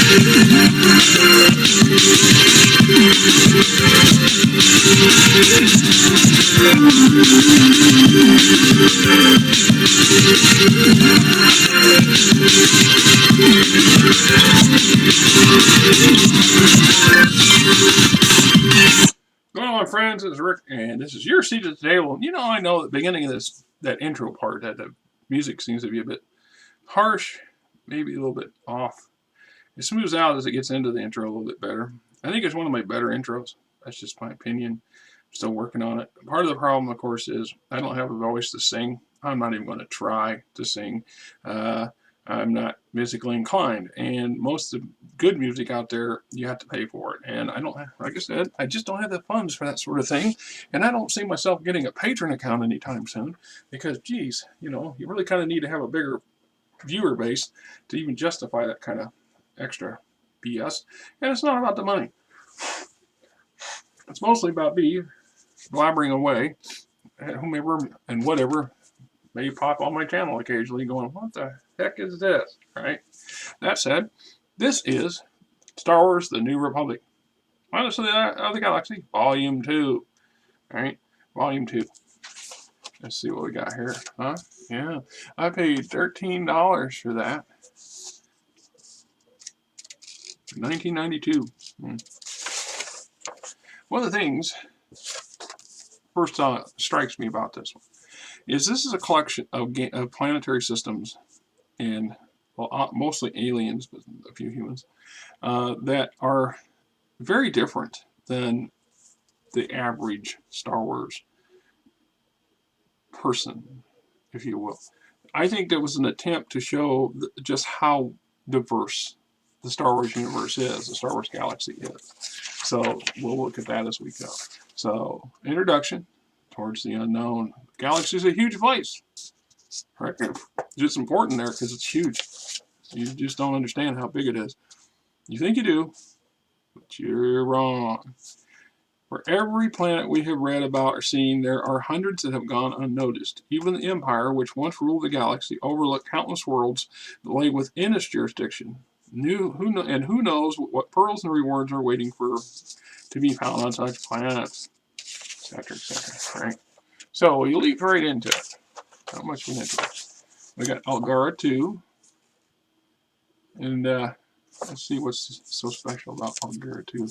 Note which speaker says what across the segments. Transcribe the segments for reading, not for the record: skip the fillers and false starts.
Speaker 1: Well, my friends, it's Rick, and this is your seat at the table. You know, I know at the beginning of that intro part, that the music seems to be a bit harsh, maybe a little bit off. It smooths out as it gets into the intro a little bit better. I think it's one of my better intros. That's just my opinion. I'm still working on it. Part of the problem, of course, is I don't have a voice to sing. I'm not even going to try to sing. I'm not musically inclined, and most of the good music out there, you have to pay for it. And I don't have, like I said, I just don't have the funds for that sort of thing. And I don't see myself getting a Patreon account anytime soon because, geez, you know, you really kind of need to have a bigger viewer base to even justify that kind of extra BS. And it's not about the money. It's mostly about me blabbering away at whomever and whatever may pop on my channel occasionally going, what the heck is this? Right? That said, this is Star Wars The New Republic. Honestly, of the Galaxy, Volume 2. Alright? Volume 2. Let's see what we got here. Huh? Yeah. I paid $13 for that. 1992. One of the things first strikes me about this one is this is a collection of planetary systems and well, mostly aliens, but a few humans, that are very different than the average Star Wars person, if you will. I think there was an attempt to show just how diverse the Star Wars universe is, the Star Wars galaxy is. So we'll look at that as we go. So, introduction towards the unknown. The galaxy is a huge place. Right? It's important there because it's huge. You just don't understand how big it is. You think you do, but you're wrong. For every planet we have read about or seen, there are hundreds that have gone unnoticed. Even the Empire, which once ruled the galaxy, overlooked countless worlds that lay within its jurisdiction. Who knows what pearls and rewards are waiting to be found on such planets, etc., etc. Right? So you leap right into it. Not much we into it. We got Algara 2, and let's see what's so special about Algara 2.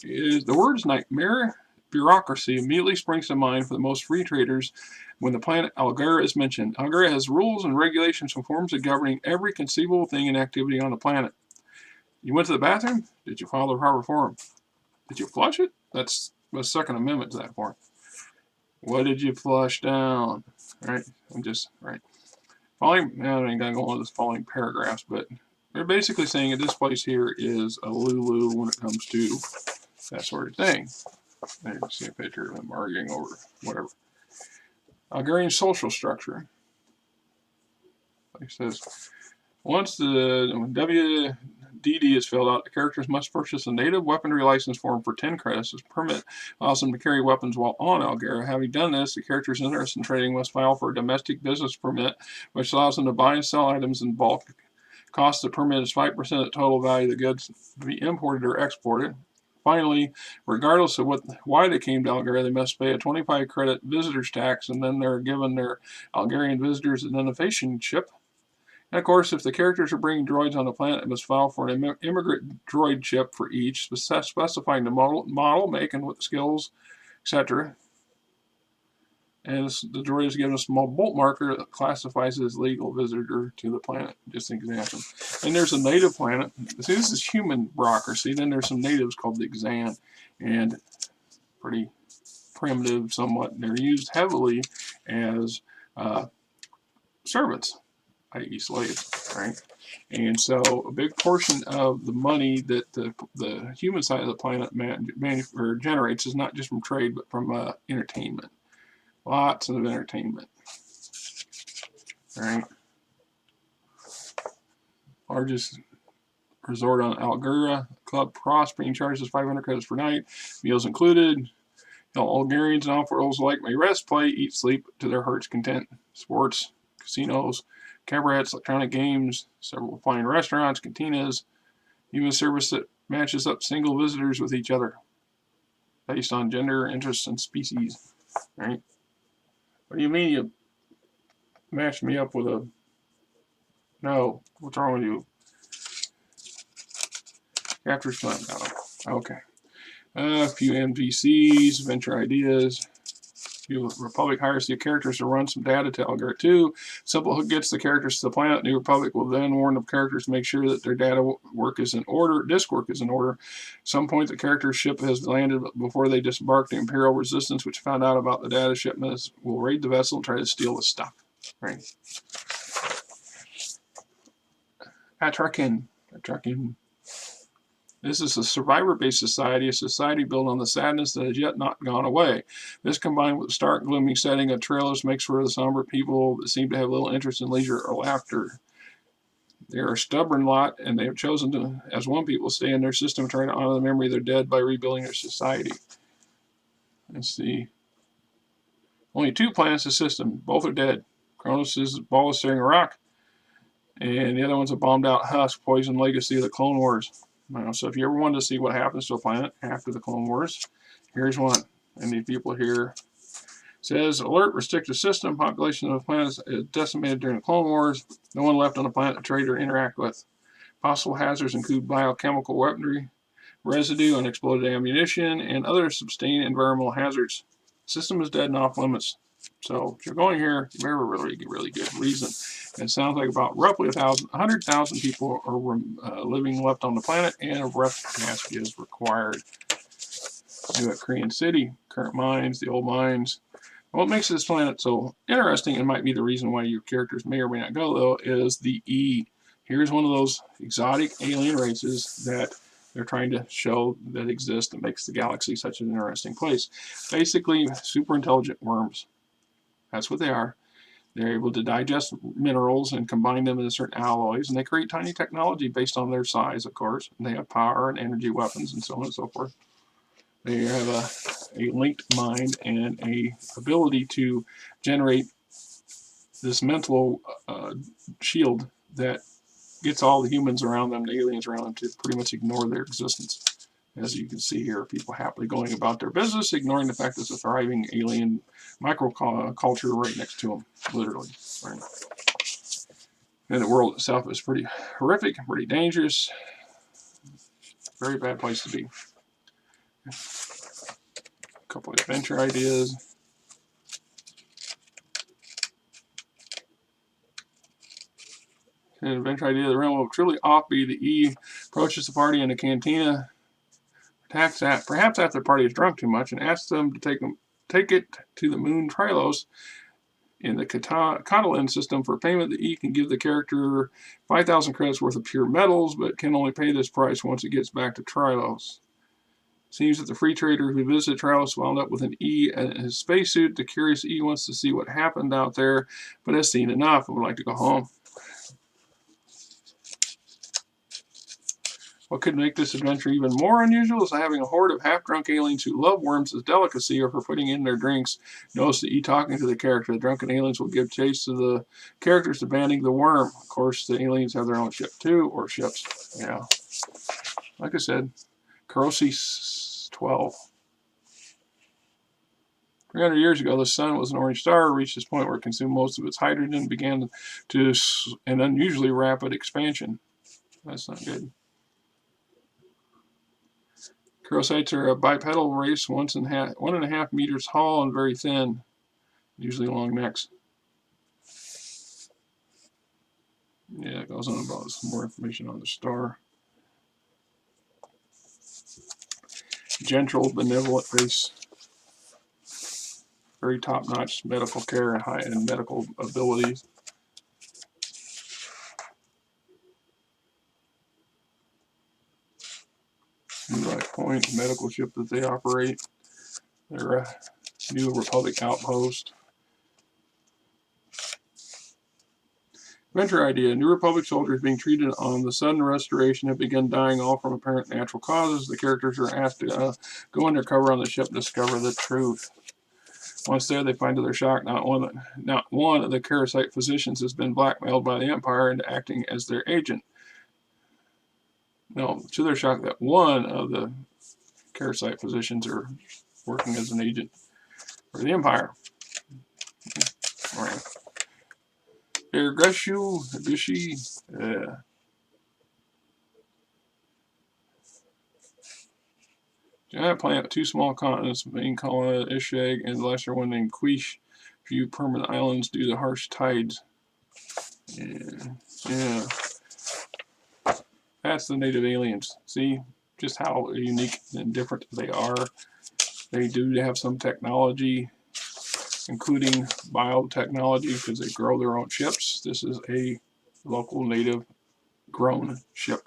Speaker 1: Is the words nightmare bureaucracy immediately springs to mind for the most free traders when the planet Algara is mentioned. Algara has rules and regulations and forms of governing every conceivable thing and activity on the planet. You went to the bathroom? Did you follow the proper form? Did you flush it? That's the Second Amendment to that form. What did you flush down? Right? Right. I ain't going to go on this following paragraphs, but they're basically saying that this place here is a Lulu when it comes to that sort of thing. There you can see a picture of them arguing over whatever. Algarian social structure. Like it says, once the WDD is filled out, the characters must purchase a native weaponry license form for 10 credits. This permit allows them to carry weapons while on Algara. Having done this, the characters interested in trading must file for a domestic business permit, which allows them to buy and sell items in bulk. Cost of the permit is 5% of the total value of the goods to be imported or exported. Finally, regardless of why they came to Algara, they must pay a 25 credit visitor's tax, and then they're given their Algarian visitor's identification chip. And of course, if the characters are bringing droids on the planet, they must file for an immigrant droid chip for each, specifying the model, make, and what skills, etc. And the droid is given a small bolt marker that classifies it as legal visitor to the planet. Just an example. And there's a native planet. See, this is human bureaucracy. Then there's some natives called the Xan, and pretty primitive somewhat. They're used heavily as servants, i.e. slaves, right? And so a big portion of the money that the human side of the planet generates is not just from trade, but from entertainment. Lots of entertainment. Right? Largest resort on Algara, Club Prospering charges 500 credits per night, meals included. Algarians and off-worlds alike may rest, play, eat, sleep to their heart's content. Sports, casinos, cabarets, electronic games, several fine restaurants, cantinas, Human service that matches up single visitors with each other based on gender, interests, and species. Right? What do you mean you matched me up with a... No, what's wrong with you? Captures plan. No. Okay. A few NPCs, venture ideas. New Republic hires the characters to run some data to Algara 2. Simple Hook gets the characters to the planet. New Republic will then warn the characters to make sure that their data work is in order. Disk work is in order. At some point, the character's ship has landed before they disembark. The Imperial resistance, which found out about the data shipments, will raid the vessel and try to steal the stuff. Right. Atraken. This is a survivor-based society, a society built on the sadness that has yet not gone away. This, combined with the stark, gloomy setting of trailers, makes for the somber people that seem to have little interest in leisure or laughter. They are a stubborn lot, and they have chosen to, as one people, stay in their system, trying to honor the memory of their dead by rebuilding their society. Let's see. Only 2 planets in the system. Both are dead. Kronos' ball is staring a rock, and the other one's a bombed-out husk, poisoned legacy of the Clone Wars. So if you ever wanted to see what happens to a planet after the Clone Wars, here's one. And these people here says, alert, restricted system, population of the planet is decimated during the Clone Wars. No one left on the planet to trade or interact with. Possible hazards include biochemical weaponry, residue, unexploded ammunition, and other sustained environmental hazards. System is dead and off limits. So if you're going here, you have a really good reason. It sounds like about roughly 100,000 people are living left on the planet, and a rough task is required. New at Korean City, current mines, the old mines. What makes this planet so interesting, and might be the reason why your characters may or may not go, though, is the E. Here's one of those exotic alien races that they're trying to show that exist that makes the galaxy such an interesting place. Basically, super intelligent worms. That's what they are. They're able to digest minerals and combine them into certain alloys, and they create tiny technology based on their size, of course. And they have power and energy weapons and so on and so forth. They have a linked mind and a ability to generate this mental shield that gets all the humans around them, the aliens around them, to pretty much ignore their existence. As you can see here, people happily going about their business, ignoring the fact there's a thriving alien microculture right next to them, literally. Right? And the world itself is pretty horrific, pretty dangerous, very bad place to be. A couple of adventure ideas. An adventure idea: the realm will truly offbeat. The E approaches the party in the cantina. Perhaps after the party is drunk too much, and asks them to take it to the moon Trilos in the Catalan system. For payment, the E can give the character 5,000 credits worth of pure metals, but can only pay this price once it gets back to Trilos. Seems that the free trader who visited Trilos wound up with an E in his spacesuit. The curious E wants to see what happened out there, but has seen enough and would like to go home. What could make this adventure even more unusual is having a horde of half-drunk aliens who love worms as delicacy, or for putting in their drinks. Notice the E talking to the character. The drunken aliens will give chase to the characters, demanding the worm. Of course, the aliens have their own ship too, or ships. Yeah. Like I said, Kurosi 12. 300 years ago, the sun was an orange star, reached this point where it consumed most of its hydrogen and began to an unusually rapid expansion. That's not good. Kurosites are a bipedal race, 1.5 meters tall and very thin, usually long necks. Yeah, it goes on about some more information on the star. Gentle, benevolent race. Very top-notch medical care and high-end medical abilities. Black Point medical ship that they operate. They're a New Republic outpost. Adventure idea. New Republic soldiers being treated on the sudden restoration have begun dying, all from apparent natural causes. The characters are asked to go undercover on the ship and discover the truth. Once there, they find to their shock not one of the Karosite physicians has been blackmailed by the Empire into acting as their agent. No, to their shock, that one of the Carasite physicians are working as an agent for the Empire. All right. Ergeshui, giant planet with two small continents, main colony Ishag, and the lesser one named Quiche. Few permanent islands due to harsh tides. Yeah. That's the native aliens. See just how unique and different they are. They do have some technology, including biotechnology, because they grow their own ships. This is a local native grown ship.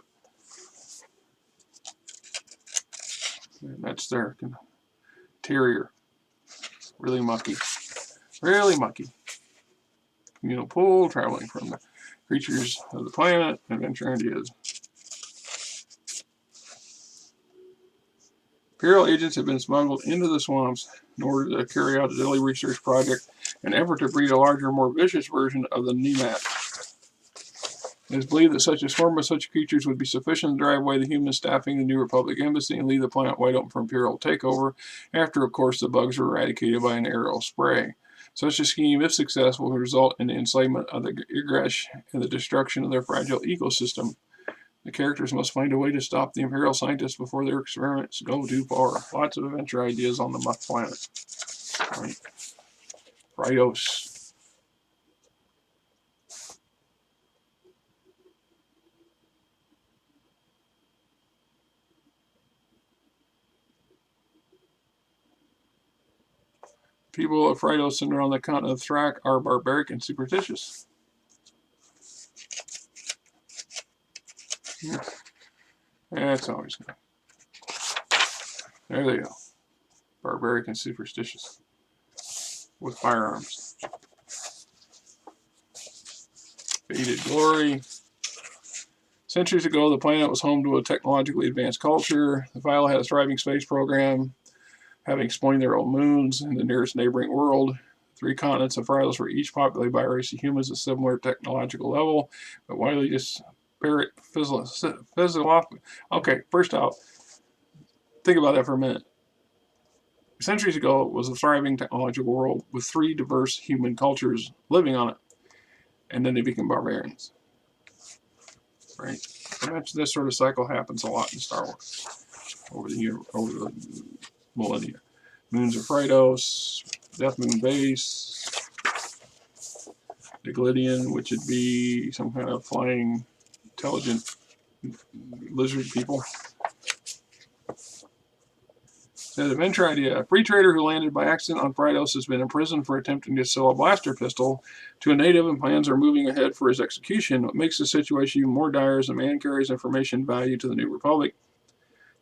Speaker 1: And that's their interior. Really mucky. Really mucky. Communal pool, traveling from the creatures of the planet, adventure ideas. Imperial agents have been smuggled into the swamps in order to carry out a deadly research project in an effort to breed a larger, more vicious version of the Nemat. It is believed that such a swarm of such creatures would be sufficient to drive away the humans staffing the New Republic embassy and leave the planet wide open for Imperial takeover, after, of course, the bugs were eradicated by an aerial spray. Such a scheme, if successful, would result in the enslavement of the Ergeshui and the destruction of their fragile ecosystem. The characters must find a way to stop the Imperial scientists before their experiments go too far. Lots of adventure ideas on the Muck planet. Right. Fyodos. People of Fyodos centered on the continent of Thrak are barbaric and superstitious. Yeah. That's always good. There they go. Barbaric and superstitious. With firearms. Faded glory. Centuries ago, the planet was home to a technologically advanced culture. The Valley had a thriving space program, having exploited their own moons and the nearest neighboring world. 3 continents of Fyodos were each populated by a race of humans at similar technological level, but widely disparate physiological. Okay, first out, think about that for a minute. Centuries ago, it was a thriving technological world with 3 diverse human cultures living on it, and then they became barbarians. Right? I mentioned this sort of cycle happens a lot in Star Wars over the millennia. Moons of Fyodos, Death Moon Base, the Glydian, which would be some kind of flying, intelligent lizard people. The adventure idea. A free trader who landed by accident on Fyodos has been imprisoned for attempting to sell a blaster pistol to a native, and plans are moving ahead for his execution. What makes the situation even more dire is the man carries information value to the New Republic.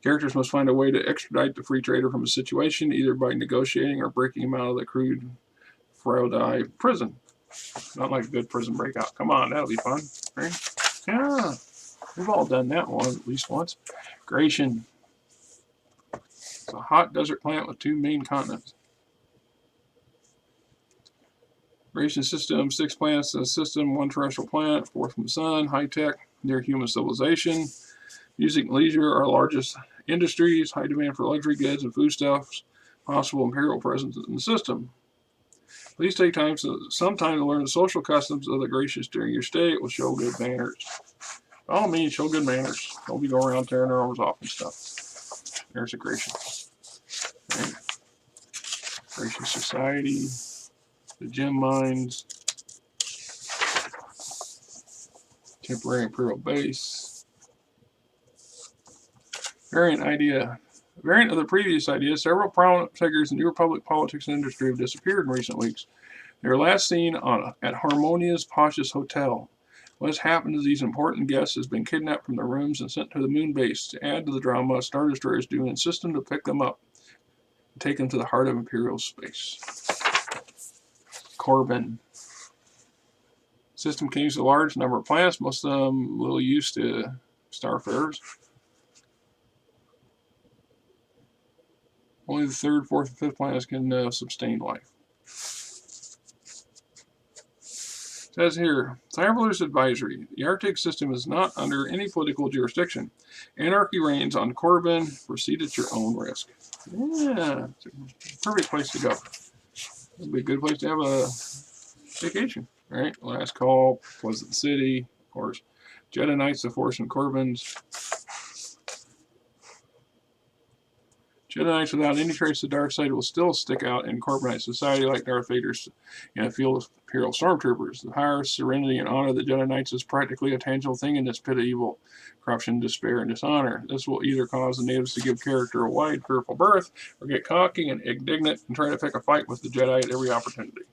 Speaker 1: Characters must find a way to extradite the free trader from a situation, either by negotiating or breaking him out of the crude Fyodai prison. Not like a good prison breakout. Come on, that'll be fun. Right? Yeah, we've all done that one at least once. Gacerian. It's a hot desert planet with 2 main continents. Gacerian system, 6 planets in the system, 1 terrestrial planet, 4 from the sun, high tech, near human civilization. Music and leisure are largest industries, high demand for luxury goods and foodstuffs, possible Imperial presence in the system. Please take some time to learn the social customs of the Gacerians during your stay. It will show good manners. By all means, show good manners. Don't be going around tearing their arms off and stuff. There's a Gacerian. Right. Gacerian society, the gem mines, temporary Imperial base. Variant of the previous idea, several prominent figures in New Republic politics and industry have disappeared in recent weeks. They were last seen at Harmonia's Posh's Hotel. What has happened to these important guests has been kidnapped from their rooms and sent to the moon base. To add to the drama, Star Destroyers do insist them to pick them up and take them to the heart of Imperial space. Korbin. System contains a large number of planets, most of them little used to starfarers. Only the 3rd, 4th, and 5th planets can sustain life. Says here, Traveler's Advisory. The Arctic system is not under any political jurisdiction. Anarchy reigns on Korbin. Proceed at your own risk. Yeah, it's a perfect place to go. It'd be a good place to have a vacation. All right, last call, Pleasant City, of course. Jedi Knights, the Force, and Korbins. Jedi Knights without any trace of dark side will still stick out in Korbinite society like Darth Vader's in a field of Imperial stormtroopers. The higher serenity and honor of the Jedi Knights is practically a tangible thing in this pit of evil, corruption, despair, and dishonor. This will either cause the natives to give character a wide, fearful berth, or get cocky and indignant and try to pick a fight with the Jedi at every opportunity.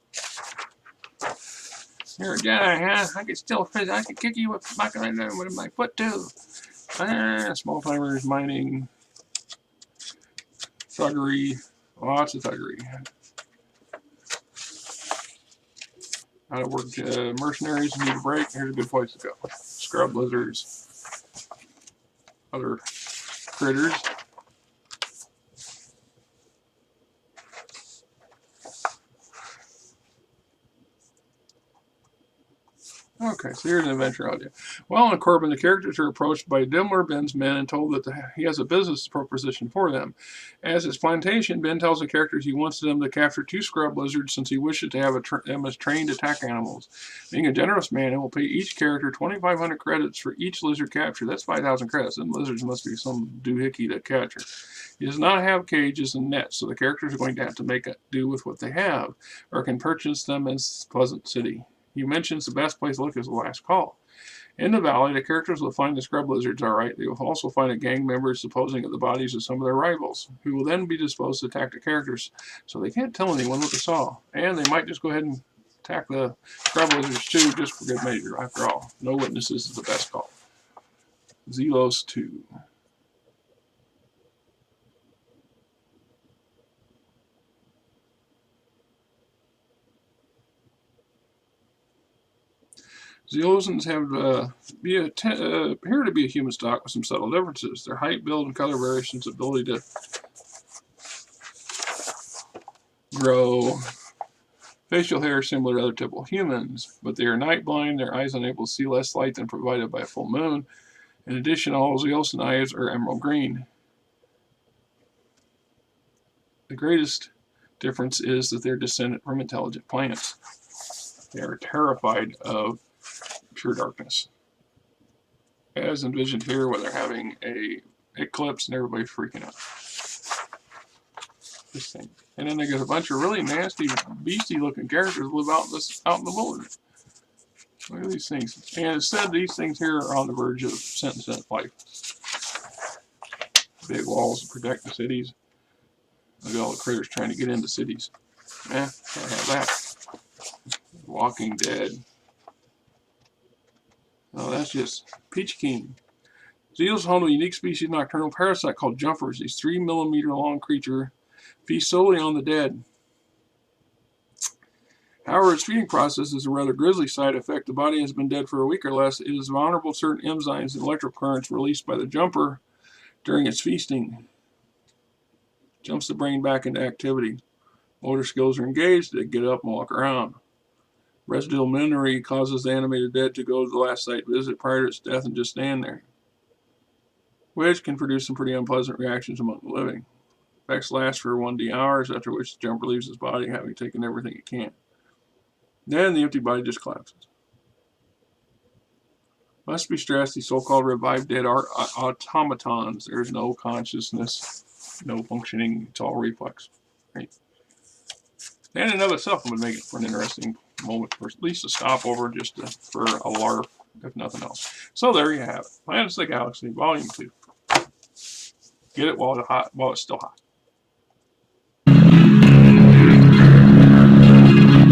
Speaker 1: You're a Jedi, huh? I could still fit. I could kick you with my foot too. Small timers, mining, thuggery, lots of thuggery. Out of work mercenaries need a break. Here's a good place to go. Scrub lizards, other critters. Okay, so here's an adventure idea. Well, in Korbin, the characters are approached by Dimmler Ben's men and told that he has a business proposition for them. As his plantation, Ben tells the characters he wants them to capture 2 scrub lizards since he wishes to have them as trained attack animals. Being a generous man, he will pay each character 2,500 credits for each lizard capture. That's 5,000 credits. And lizards must be some doohickey to capture. He does not have cages and nets, so the characters are going to have to make it do with what they have, or can purchase them in Pleasant City. He mentions the best place to look is the last call. In the valley, the characters will find the scrub lizards all right. They will also find a gang members disposing of the bodies of some of their rivals, who will then be disposed to attack the characters, so they can't tell anyone what they saw. And they might just go ahead and attack the scrub lizards too, just for good measure. After all, no witnesses is the best call. Zelos 2. Zeolosians appear to be a human stock with some subtle differences. Their height, build, and color variations, ability to grow facial hair similar to other typical humans, but they are night blind, their eyes unable to see less light than provided by a full moon. In addition, all Zeolosian eyes are emerald green. The greatest difference is that they're descended from intelligent plants. They are terrified of pure darkness, as envisioned here, where they're having a eclipse and everybody's freaking out. This thing, and then they got a bunch of really nasty, beastie-looking characters live out in the wilderness. Look at these things, and instead these things here are on the verge of sentence life. Big walls to protect the cities. Look at all the critters trying to get into cities. Can't have that. Walking Dead. Oh, that's just peachy keen. Zeals home to a unique species of nocturnal parasite called jumpers. These 3 millimeter long creature feeds solely on the dead. However, its feeding process is a rather grisly side effect. The body has been dead for a week or less. It is vulnerable to certain enzymes and electrical currents released by the jumper during its feasting. Jumps the brain back into activity. Motor skills are engaged. They get up and walk around. Residual memory causes the animated dead to go to the last site visit prior to its death and just stand there, which can produce some pretty unpleasant reactions among the living. Effects last for 1D hours, after which the jumper leaves his body, having taken everything it can. Then the empty body just collapses. Must be stressed, these so-called revived dead are automatons. There's no consciousness, no functioning, it's all reflex. Right? And in and of itself would make it for an interesting moment, for at least a stopover, just for a larf, if nothing else. So there you have it. Planets of the Galaxy, Volume 2. Get it while it's still hot.